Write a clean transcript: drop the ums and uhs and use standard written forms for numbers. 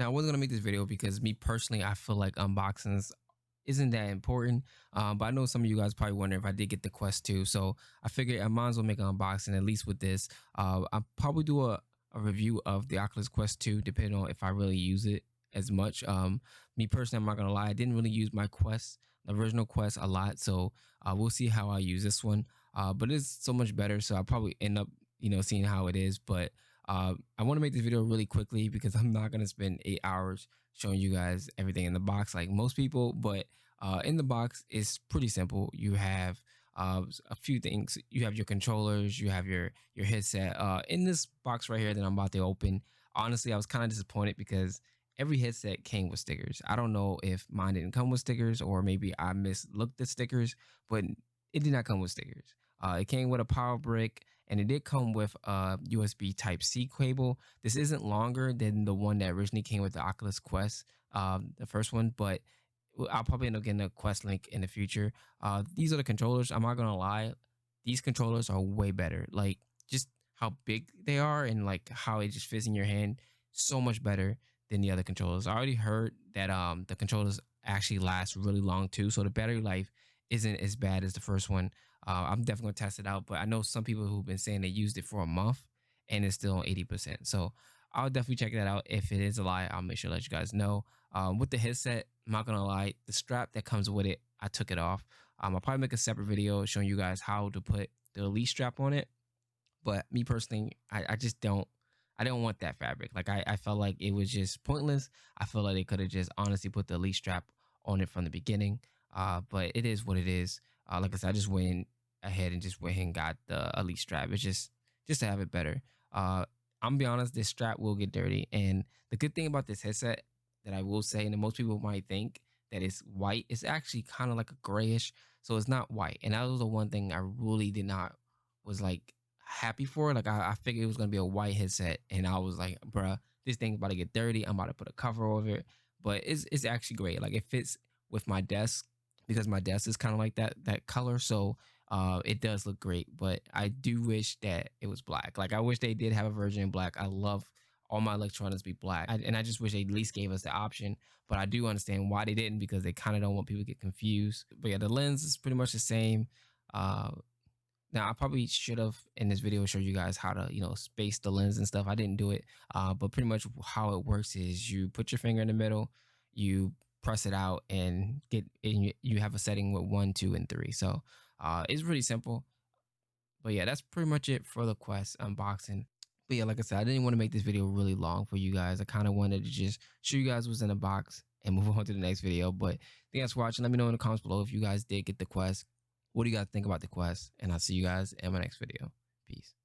I wasn't gonna make this video because me personally, I feel like unboxings isn't that important. But I know some of you guys probably wonder if I did get the Quest 2. So I figured I might as well make an unboxing at least with this. I'll probably do a review of the Oculus Quest 2, depending on if I really use it as much. Me personally, I'm not gonna lie, I didn't really use my Quest, the original Quest, a lot. So we'll see how I use this one. But it's so much better. So I'll probably end up, seeing how it is. But I want to make this video really quickly because I'm not gonna spend 8 hours showing you guys everything in the box like most people. But in the box, it's pretty simple. You have a few things. You have your controllers, you have your headset. In this box right here that I'm about to open, honestly, I was kind of disappointed because every headset came with stickers. I don't know if mine didn't come with stickers or maybe I mislooked the stickers, but it did not come with stickers. It came with a power brick, and it did come with a USB Type C cable. This isn't longer than the one that originally came with the Oculus Quest, the first one, but I'll probably end up getting a Quest link in the future. These are the controllers. I'm not gonna lie, these controllers are way better. Like just how big they are and like how it just fits in your hand, so much better than the other controllers. I already heard that the controllers actually last really long too, so the battery life isn't as bad as the first one. I'm definitely gonna test it out, but I know some people who've been saying they used it for a month and it's still on 80%. So I'll definitely check that out. If it is a lie, I'll make sure to let you guys know. With the headset, I'm not gonna lie, the strap that comes with it, I took it off. I'll probably make a separate video showing you guys how to put the Elite strap on it. But me personally, I just don't. I didn't want that fabric. Like I felt like it was just pointless. I feel like they could have just honestly put the Elite strap on it from the beginning. But it is what it is. Like I said, I just went ahead and just went ahead and got the Elite strap. It's just to have it better. I'm gonna be honest, this strap will get dirty. And the good thing about this headset that I will say, and that most people might think that it's white, it's actually kind of like a grayish. So it's not white. And that was the one thing I really did not was like happy for. Like I figured it was gonna be a white headset, and I was like, bruh, this thing's about to get dirty. I'm about to put a cover over it. But it's actually great. Like it fits with my desk because my desk is kind of like that color. So it does look great, but I do wish that it was black. Like I wish they did have a version in black. I love all my electronics be black, and I just wish they at least gave us the option. But I do understand why they didn't, because they kind of don't want people to get confused. But yeah, the lens is pretty much the same. Uh, Now I probably should have in this video showed you guys how to space the lens and stuff. I didn't do it, but pretty much how it works is you put your finger in the middle, you press it out, and you have a setting with 1, 2, and 3. So it's really simple. But yeah, that's pretty much it for the Quest unboxing. But yeah, like I said, I didn't want to make this video really long for you guys. I kind of wanted to just show you guys what's in the box and move on to the next video. But thanks for watching. Let me know in the comments below if you guys did get the Quest. What do you guys think about the Quest? And I'll see you guys in my next video. Peace.